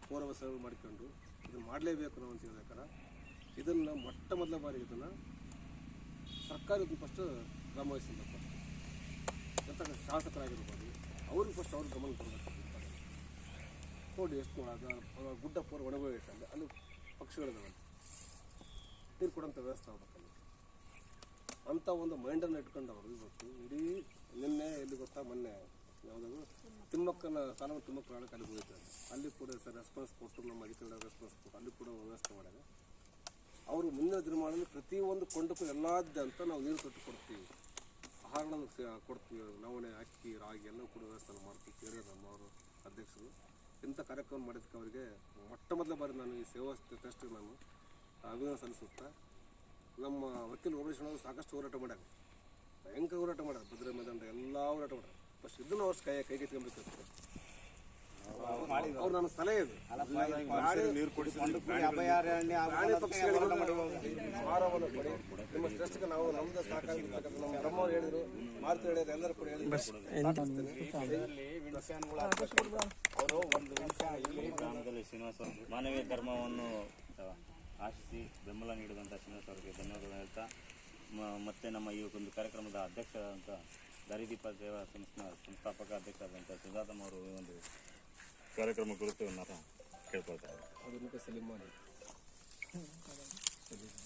ಪೂರ್ವಸಗಳು ಮಾಡಿಕೊಂಡು ಇದನ್ನು ಮಾಡಲೇಬೇಕು ನಾವು ಅಂತ ಹೇಳ್ಬೇಕಾರೆ ಇದನ್ನು ಮೊಟ್ಟ ಮೊದಲ ಬಾರಿಗೆ ಇದನ್ನು ಸರ್ಕಾರ ಇದನ್ನು ಫಸ್ಟ್ ಗಮನ ವಹಿಸಿದ. ಫಸ್ಟ್ ಎಂಥ ಶಾಸಕರಾಗಿರ್ಬೋದು ಅವ್ರಿಗೆ ಫಸ್ಟ್ ಅವ್ರಿಗೆ ಗಮನ ಕೊಡಬೇಕು. ನೋಡಿ ಎಷ್ಟು ಮಾಡೋದು ಗುಡ್ಡ ಪೂರ ಒಣಗೋಗಿಟ್ಟಲ್ಲಿ ಅಲ್ಲಿ ಪಕ್ಷಿಗಳಿದಾವೆ, ನೀರು ಕೊಡೋಂಥ ವ್ಯವಸ್ಥೆ ಆಗ್ಬೇಕಲ್ಲಿ. ಅಂಥ ಒಂದು ಮೈಂಡನ್ನು ಇಟ್ಕೊಂಡವರು ಇವತ್ತು ಇಡೀ ನಿನ್ನೆ ಎಲ್ಲಿ ಗೊತ್ತಾ, ಮೊನ್ನೆ ಯಾವುದಾದ್ರು ತಿಮ್ಮಕ್ಕನ ಸಾಲವ ತಿಮ್ಮಕ್ಕ ಪ್ರಾಣಕ್ಕೆ ಅಲ್ಲಿ ಹೋಗಿದ್ದಾರೆ. ಅಲ್ಲಿ ಕೂಡ ರೆಸ್ಪಾನ್ಸ್ ಕೊಟ್ಟು ನಮ್ಮ ಅಧಿಕಾರಿಗಳ ರೆಸ್ಪಾನ್ಸ್ ಕೊಟ್ಟು ಅಲ್ಲಿ ಕೂಡ ವ್ಯವಸ್ಥೆ ಮಾಡಿದೆ. ಅವರು ಮುಂದಿನ ದಿನಮಾನದಲ್ಲಿ ಪ್ರತಿಯೊಂದು ಕೊಂಡಕ್ಕೂ ಎಲ್ಲಾದ್ಯಂತ ನಾವು ನೀರು ಕಟ್ಟು ಕೊಡ್ತೀವಿ, ಆಹಾರಗಳನ್ನು ಕೊಡ್ತೀವಿ, ನವಣೆ, ಅಕ್ಕಿ, ರಾಗಿ ಎಲ್ಲವೂ ಕೂಡ ವ್ಯವಸ್ಥೆ ಮಾಡ್ತೀವಿ ಕೇಳಿದ್ರೆ ನಮ್ಮವರು ಅಧ್ಯಕ್ಷರು. ಇಂಥ ಕಾರ್ಯಕ್ರಮ ಮಾಡಿದ್ದಕ್ಕೆ ಅವರಿಗೆ ಮೊಟ್ಟ ಮೊದಲ ಬಾರಿ ನಾನು ಈ ಸೇವಾ ಟ್ರಸ್ಟ್ಗೆ ನಾನು ಅಭಿನಂದನೆ ಸಲ್ಲಿಸುತ್ತಾ, ನಮ್ಮ ವಕೀಲ ಓಬಳೇಶ್ವರ ಸಾಕಷ್ಟು ಹೋರಾಟ ಮಾಡ್ಯಾರ, ಭಯಂಕರ ಹೋರಾಟ ಮಾಡ್ಯಾರ, ಭದ್ರ ಮೈದಾನ ಎಲ್ಲ ಹೋರಾಟ ಮಾಡ್ಯಾರ. ಫಸ್ಟ್ ಇದನ್ನು ಅವ್ರ ಕೈಗೆ ಎತ್ಕೊಂಡ್ಬಿಡ್ತಾರೆ. ಅವ್ರು ನನ್ನ ಸಲಹೆ ಇದು, ಪ್ರಾಣಿ ಪಕ್ಷಿಗಳಿಗೆ ಆಹಾರವನ್ನು ಕೊಡಿ, ನಿಮ್ಮ ಟ್ರಸ್ಟ್ಗೆ ನಾವು ನಮ್ದು ಸಾಕಾಗಿರ್ತಕ್ಕಂಥ ನಮ್ಮ ಬ್ರಹ್ಮವ್ರು ಹೇಳಿದ್ರು, ಮಾರುತಿ ಹೇಳಿದ್ರು, ಎಲ್ಲರೂ ಕೂಡ ಹೇಳಿದ್ರು. ಅವರು ಒಂದು ಇಲ್ಲಿ ಗ್ರಾಮದಲ್ಲಿ ಶ್ರೀನಿವಾಸ ಮಾನವೀಯ ಧರ್ಮವನ್ನು ಆಶಿಸಿ ಬೆಂಬಲ ನೀಡಿದಂಥ ಶ್ರೀನಿವಾಸ ಅವರಿಗೆ ಧನ್ಯವಾದಗಳು ಹೇಳ್ತಾ, ಮತ್ತೆ ನಮ್ಮ ಈ ಒಂದು ಕಾರ್ಯಕ್ರಮದ ಅಧ್ಯಕ್ಷರಾದಂಥ ದಾರಿದೀಪ ಸೇವಾ ಸಂಸ್ಥಾಪಕ ಅಧ್ಯಕ್ಷರಾದಂಥ ಸುಜಾತಮ್ಮ ಅವರು ಈ ಒಂದು ಕಾರ್ಯಕ್ರಮ ಕುರಿತು ಕೇಳ್ಕೊಳ್ತಾರೆ.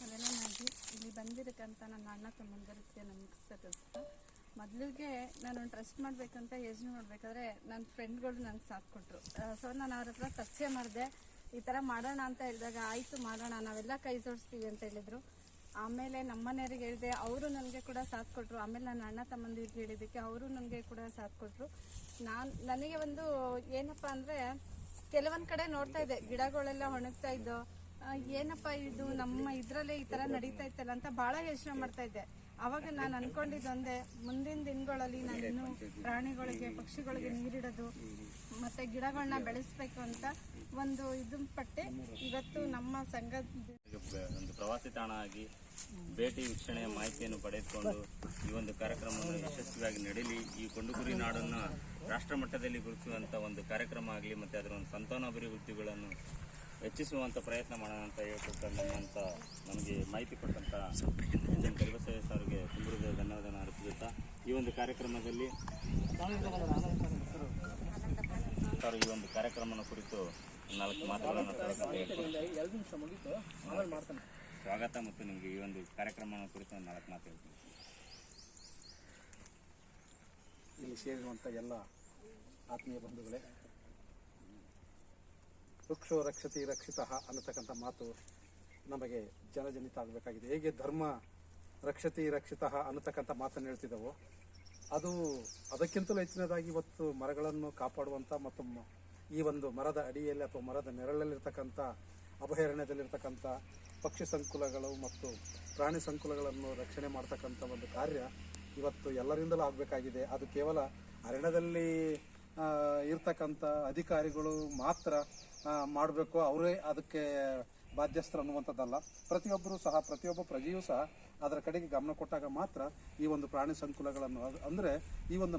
ಮೊದಲನೇದಾಗಿ ಇಲ್ಲಿ ಬಂದಿರಕ್ಕಂಥ ನನ್ನ ಅಣ್ಣ ತಮ್ಮಂದರಿಗೆ ನಮಸ್ಕರಿಸ್ತಾ, ಮೊದಲಿಗೆ ನಾನು ಟ್ರಸ್ಟ್ ಮಾಡಬೇಕಂತ ಯೋಚನೆ ಮಾಡಬೇಕಾದ್ರೆ ನನ್ನ ಫ್ರೆಂಡ್ಗಳು ನನಗೆ ಸಾಥ್ ಕೊಟ್ಟರು. ಸೊ ನಾನು ಅವ್ರ ಹತ್ರ ಚರ್ಚೆ ಮಾಡಿದೆ, ಈ ಥರ ಮಾಡೋಣ ಅಂತ ಹೇಳಿದಾಗ ಆಯಿತು ಮಾಡೋಣ, ನಾವೆಲ್ಲ ಕೈ ಜೋಡಿಸ್ತೀವಿ ಅಂತ ಹೇಳಿದರು. ಆಮೇಲೆ ನಮ್ಮ ಮನೆಯವ್ರಿಗೆ ಹೇಳಿದೆ, ಅವರು ನನಗೆ ಕೂಡ ಸಾಥ್ ಕೊಟ್ಟರು. ಆಮೇಲೆ ನನ್ನ ಅಣ್ಣ ತಮ್ಮಂದಿರಿಗೆ ಹೇಳಿದ್ದಕ್ಕೆ ಅವರು ನನಗೆ ಕೂಡ ಸಾಥ್ ಕೊಟ್ಟರು. ನನಗೆ ಒಂದು ಏನಪ್ಪ ಅಂದರೆ, ಕೆಲವೊಂದು ಕಡೆ ನೋಡ್ತಾ ಇದ್ದೆ ಗಿಡಗಳೆಲ್ಲ ಒಣಗ್ತಾ ಇದ್ದೋ, ಏನಪ್ಪ ಇದು ನಮ್ಮ ಇದರಲ್ಲೇ ಈ ಥರ ನಡೀತಾ ಇತ್ತಲ್ಲ ಅಂತ ಭಾಳ ಯೋಚನೆ ಮಾಡ್ತಾ ಇದ್ದೆ. ಆವಾಗ ನಾನು ಅನ್ಕೊಂಡಿದ್ದೊಂದೇ, ಮುಂದಿನ ದಿನಗಳಲ್ಲಿ ನಾನು ಪ್ರಾಣಿಗಳಿಗೆ, ಪಕ್ಷಿಗಳಿಗೆ ನೀರಿಡೋದು ಮತ್ತು ಗಿಡಗಳನ್ನ ಬೆಳೆಸಬೇಕು ಅಂತ ಒಂದು ಇದನ್ನ ಪಟ್ಟೆ. ಇವತ್ತು ನಮ್ಮ ಸಂಘದ ಒಂದು ಪ್ರವಾಸಿ ತಾಣ ಆಗಿ ಭೇಟಿ ವೀಕ್ಷಣೆಯ ಮಾಹಿತಿಯನ್ನು ಪಡೆದುಕೊಂಡು ಈ ಒಂದು ಕಾರ್ಯಕ್ರಮವನ್ನು ಯಶಸ್ವಿಯಾಗಿ ನಡೆಯಲಿ, ಈ ಕೊಂಡುಕುರಿ ನಾಡನ್ನು ರಾಷ್ಟ್ರ ಮಟ್ಟದಲ್ಲಿ ಗುರುತಿಸುವಂಥ ಒಂದು ಕಾರ್ಯಕ್ರಮ ಆಗಲಿ, ಮತ್ತು ಅದರ ಒಂದು ಸಂತಾನಾಭಿವೃದ್ಧಿಗಳನ್ನು ಹೆಚ್ಚಿಸುವಂಥ ಪ್ರಯತ್ನ ಮಾಡೋಣ ಅಂತ ಹೇಳ್ಕೊಟ್ಟು ನಮ್ಮಂತ ನಮಗೆ ಮಾಹಿತಿ ಕೊಟ್ಟಂಥ ಕರಿಬಸಯ್ಯ ಸರ್ಗೆ ತುಂಬ ಧನ್ಯವಾದನ ಅರ್ಪಿಸುತ್ತಾ, ಈ ಒಂದು ಕಾರ್ಯಕ್ರಮದಲ್ಲಿ ಸರ್ ಈ ಒಂದು ಕಾರ್ಯಕ್ರಮದ ಕುರಿತು 4 ಮಾತುಗಳನ್ನು ಸ್ವಾಗತ ಮತ್ತು ನಿಮಗೆ ಈ ಒಂದು ಕಾರ್ಯಕ್ರಮ ಕುರಿತು 4 ಮಾತು ಹೇಳ್ತೀನಿ. ಇಲ್ಲಿ ಸೇರಿರುವಂಥ ಎಲ್ಲ ಆತ್ಮೀಯ ಬಂಧುಗಳೇ, ವೃಕ್ಷೋ ರಕ್ಷತಿ ರಕ್ಷಿತಃ ಅನ್ನತಕ್ಕಂಥ ಮಾತು ನಮಗೆ ಜನಜನಿತ ಆಗಬೇಕಾಗಿದೆ. ಹೇಗೆ ಧರ್ಮ ರಕ್ಷತಿ ರಕ್ಷಿತಃ ಅನ್ನತಕ್ಕಂಥ ಮಾತನ್ನು ಹೇಳ್ತಿದ್ದವೋ, ಅದು ಅದಕ್ಕಿಂತಲೂ ಹೆಚ್ಚಿನದಾಗಿ ಇವತ್ತು ಮರಗಳನ್ನು ಕಾಪಾಡುವಂಥ ಮತ್ತು ಈ ಒಂದು ಮರದ ಅಡಿಯಲ್ಲಿ ಅಥವಾ ಮರದ ನೆರಳಲ್ಲಿರ್ತಕ್ಕಂಥ ಅಭಯಾರಣ್ಯದಲ್ಲಿರ್ತಕ್ಕಂಥ ಪಕ್ಷಿ ಸಂಕುಲಗಳು ಮತ್ತು ಪ್ರಾಣಿ ಸಂಕುಲಗಳನ್ನು ರಕ್ಷಣೆ ಮಾಡ್ತಕ್ಕಂಥ ಒಂದು ಕಾರ್ಯ ಇವತ್ತು ಎಲ್ಲರಿಂದಲೂ ಆಗಬೇಕಾಗಿದೆ. ಅದು ಕೇವಲ ಅರಣ್ಯದಲ್ಲಿ ಇರ್ತಕ್ಕಂಥ ಅಧಿಕಾರಿಗಳು ಮಾತ್ರ ಮಾಡಬೇಕು, ಅವರೇ ಅದಕ್ಕೆ ಬಾಧ್ಯಸ್ಥರು ಅನ್ನುವಂಥದ್ದಲ್ಲ. ಪ್ರತಿಯೊಬ್ಬ ಪ್ರಜೆಯೂ ಸಹ ಅದರ ಕಡೆಗೆ ಗಮನ ಕೊಟ್ಟಾಗ ಮಾತ್ರ ಈ ಒಂದು ಪ್ರಾಣಿ ಸಂಕುಲಗಳನ್ನು, ಅಂದರೆ ಈ ಒಂದು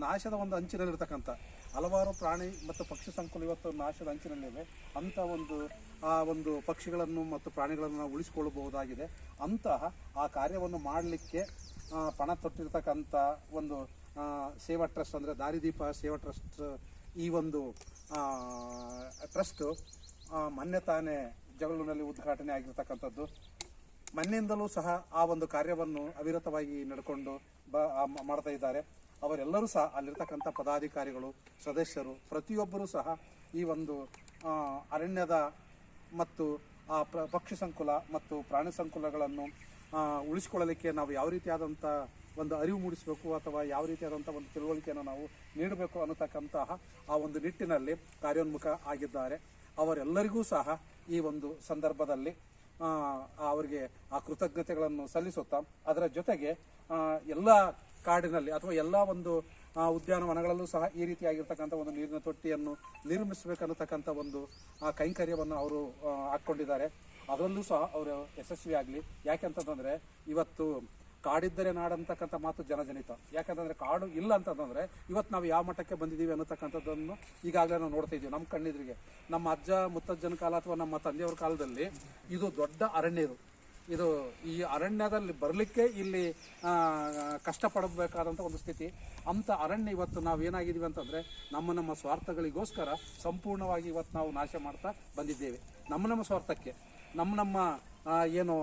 ನಾಶದ ಒಂದು ಅಂಚಿನಲ್ಲಿರ್ತಕ್ಕಂಥ ಹಲವಾರು ಪ್ರಾಣಿ ಮತ್ತು ಪಕ್ಷಿ ಸಂಕುಲ ಇವತ್ತು ನಾಶದ ಅಂಚಿನಲ್ಲಿವೆ. ಅಂಥ ಒಂದು ಪಕ್ಷಿಗಳನ್ನು ಮತ್ತು ಪ್ರಾಣಿಗಳನ್ನು ನಾವು ಉಳಿಸಿಕೊಳ್ಳಬಹುದಾಗಿದೆ. ಅಂತಹ ಆ ಕಾರ್ಯವನ್ನು ಮಾಡಲಿಕ್ಕೆ ಪಣ ತೊಟ್ಟಿರ್ತಕ್ಕಂಥ ಒಂದು ಸೇವಾ ಟ್ರಸ್ಟ್ ಅಂದರೆ ದಾರಿದೀಪ ಸೇವಾ ಟ್ರಸ್ಟ್, ಈ ಒಂದು ಟ್ರಸ್ಟು ಮೊನ್ನೆ ತಾನೇ ಜಗಳೂರಿನಲ್ಲಿ ಉದ್ಘಾಟನೆ ಆಗಿರ್ತಕ್ಕಂಥದ್ದು. ಮೊನ್ನೆಯಿಂದಲೂ ಸಹ ಆ ಒಂದು ಕಾರ್ಯವನ್ನು ಅವಿರತವಾಗಿ ನಡ್ಕೊಂಡು ಮಾಡ್ತಾ ಇದ್ದಾರೆ. ಅವರೆಲ್ಲರೂ ಸಹ ಅಲ್ಲಿರ್ತಕ್ಕಂಥ ಪದಾಧಿಕಾರಿಗಳು, ಸದಸ್ಯರು ಪ್ರತಿಯೊಬ್ಬರೂ ಸಹ ಈ ಒಂದು ಅರಣ್ಯದ ಮತ್ತು ಆ ಪಕ್ಷಿ ಸಂಕುಲ ಮತ್ತು ಪ್ರಾಣಿ ಸಂಕುಲಗಳನ್ನು ಉಳಿಸಿಕೊಳ್ಳಲಿಕ್ಕೆ ನಾವು ಯಾವ ರೀತಿಯಾದಂಥ ಒಂದು ಅರಿವು ಮೂಡಿಸಬೇಕು ಅಥವಾ ಯಾವ ರೀತಿಯಾದಂಥ ಒಂದು ತಿಳುವಳಿಕೆಯನ್ನು ನಾವು ನೀಡಬೇಕು ಅನ್ನತಕ್ಕಂತಹ ಆ ಒಂದು ನಿಟ್ಟಿನಲ್ಲಿ ಕಾರ್ಯೋನ್ಮುಖ ಆಗಿದ್ದಾರೆ. ಅವರೆಲ್ಲರಿಗೂ ಸಹ ಈ ಒಂದು ಸಂದರ್ಭದಲ್ಲಿ ಅವರಿಗೆ ಆ ಕೃತಜ್ಞತೆಗಳನ್ನು ಸಲ್ಲಿಸುತ್ತಾ, ಅದರ ಜೊತೆಗೆ ಎಲ್ಲ ಕಾಡಿನಲ್ಲಿ ಅಥವಾ ಎಲ್ಲ ಒಂದು ಉದ್ಯಾನವನಗಳಲ್ಲೂ ಸಹ ಈ ರೀತಿಯಾಗಿರ್ತಕ್ಕಂಥ ಒಂದು ನೀರಿನ ತೊಟ್ಟಿಯನ್ನು ನಿರ್ಮಿಸಬೇಕನ್ನತಕ್ಕಂಥ ಒಂದು ಕೈಂಕರ್ಯವನ್ನು ಅವರು ಹಾಕ್ಕೊಂಡಿದ್ದಾರೆ. ಅದರಲ್ಲೂ ಸಹ ಅವರು ಯಶಸ್ವಿಯಾಗಲಿ. ಯಾಕೆಂತಂದರೆ ಇವತ್ತು ಕಾಡಿದ್ದರೆ ನಾಡಂತಕ್ಕಂಥ ಮಾತು ಜನಜನಿತ. ಯಾಕಂತಂದರೆ ಕಾಡು ಇಲ್ಲ ಅಂತಂದರೆ ಇವತ್ತು ನಾವು ಯಾವ ಮಟ್ಟಕ್ಕೆ ಬಂದಿದ್ದೀವಿ ಅನ್ನತಕ್ಕಂಥದ್ದನ್ನು ಈಗಾಗಲೇ ನಾವು ನೋಡ್ತಾ ಇದ್ದೀವಿ ನಮ್ಮ ಕಣ್ಣೆದುರಿಗೆ. ನಮ್ಮ ಅಜ್ಜ ಮುತ್ತಜ್ಜನ ಕಾಲ ಅಥವಾ ನಮ್ಮ ತಂದೆಯವರ ಕಾಲದಲ್ಲಿ ಇದು ದೊಡ್ಡ ಅರಣ್ಯ. ಇದು ಈ ಅರಣ್ಯದಲ್ಲಿ ಬರಲಿಕ್ಕೆ ಇಲ್ಲಿ ಕಷ್ಟಪಡಬೇಕಾದಂಥ ಒಂದು ಸ್ಥಿತಿ. ಅಂಥ ಅರಣ್ಯ ಇವತ್ತು ನಾವು ಏನಾಗಿದ್ದೀವಿ ಅಂತಂದರೆ ನಮ್ಮ ಸ್ವಾರ್ಥಗಳಿಗೋಸ್ಕರ ಸಂಪೂರ್ಣವಾಗಿ ಇವತ್ತು ನಾವು ನಾಶ ಮಾಡ್ತಾ ಬಂದಿದ್ದೇವೆ. ನಮ್ಮ ಸ್ವಾರ್ಥಕ್ಕೆ ನಮ್ಮ ಏನು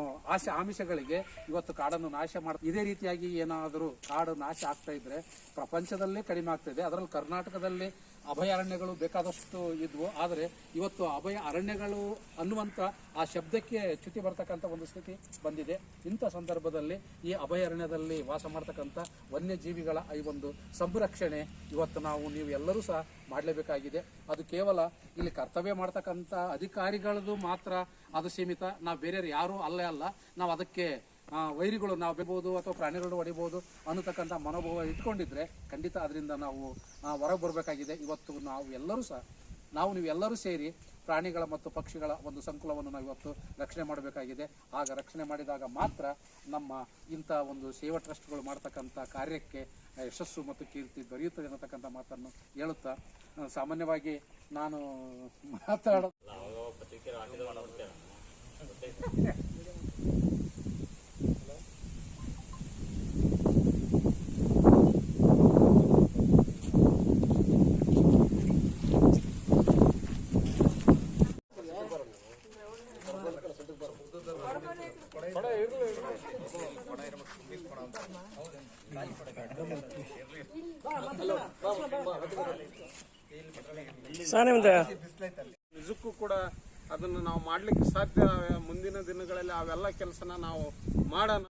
ಆಮಿಷಗಳಿಗೆ ಇವತ್ತು ಕಾಡನ್ನು ನಾಶ ಇದೇ ರೀತಿಯಾಗಿ ಏನಾದರೂ ಕಾಡು ನಾಶ ಆಗ್ತಾ ಇದ್ರೆ ಪ್ರಪಂಚದಲ್ಲೇ ಕಡಿಮೆ ಆಗ್ತಾ ಇದೆ. ಅದರಲ್ಲಿ ಕರ್ನಾಟಕದಲ್ಲಿ ಅಭಯಾರಣ್ಯಗಳು ಬೇಕಾದಷ್ಟು ಇದ್ವು. ಆದರೆ ಇವತ್ತು ಅಭಯ ಅರಣ್ಯಗಳು ಅನ್ನುವಂಥ ಆ ಶಬ್ದಕ್ಕೆ ಚ್ಯುತಿ ಬರ್ತಕ್ಕಂಥ ಒಂದು ಸ್ಥಿತಿ ಬಂದಿದೆ. ಇಂಥ ಸಂದರ್ಭದಲ್ಲಿ ಈ ಅಭಯಾರಣ್ಯದಲ್ಲಿ ವಾಸ ಮಾಡ್ತಕ್ಕಂಥ ವನ್ಯಜೀವಿಗಳ ಈ ಒಂದು ಸಂರಕ್ಷಣೆ ಇವತ್ತು ನೀವು ಎಲ್ಲರೂ ಸಹ ಮಾಡಲೇಬೇಕಾಗಿದೆ. ಅದು ಕೇವಲ ಇಲ್ಲಿ ಕರ್ತವ್ಯ ಮಾಡ್ತಕ್ಕಂಥ ಅಧಿಕಾರಿಗಳದು ಮಾತ್ರ ಅದು ಸೀಮಿತ. ನಾವು ಬೇರೆಯವರು ಯಾರೂ ಅಲ್ಲ. ನಾವು ಅದಕ್ಕೆ ವೈರಿಗಳು ನಾವು ಬೆಬೋದು ಅಥವಾ ಪ್ರಾಣಿಗಳು ಹೊಡಿಬೋದು ಅನ್ನತಕ್ಕಂಥ ಮನೋಭಾವ ಇಟ್ಕೊಂಡಿದ್ರೆ ಖಂಡಿತ ಅದರಿಂದ ನಾವು ಹೊರಗೆ ಬರಬೇಕಾಗಿದೆ. ಇವತ್ತು ನೀವೆಲ್ಲರೂ ಸೇರಿ ಪ್ರಾಣಿಗಳ ಮತ್ತು ಪಕ್ಷಿಗಳ ಒಂದು ಸಂಕುಲವನ್ನು ನಾವು ಇವತ್ತು ರಕ್ಷಣೆ ಮಾಡಬೇಕಾಗಿದೆ. ಆಗ ರಕ್ಷಣೆ ಮಾಡಿದಾಗ ಮಾತ್ರ ನಮ್ಮ ಇಂಥ ಒಂದು ಸೇವಾ ಟ್ರಸ್ಟ್ಗಳು ಮಾಡ್ತಕ್ಕಂಥ ಕಾರ್ಯಕ್ಕೆ ಯಶಸ್ಸು ಮತ್ತು ಕೀರ್ತಿ ದೊರೆಯುತ್ತದೆ ಅನ್ನತಕ್ಕಂಥ ಮಾತನ್ನು ಹೇಳುತ್ತಾ ಸಾಮಾನ್ಯವಾಗಿ ನಾನು ಮಾತಾಡೋದು ನಿಜಕ್ಕೂ ಕೂಡ ಅದನ್ನು ನಾವು ಮಾಡಲಿಕ್ಕೆ ಸಾಧ್ಯ. ಮುಂದಿನ ದಿನಗಳಲ್ಲಿ ಅವೆಲ್ಲ ಕೆಲಸನ ನಾವು ಮಾಡೋಣ.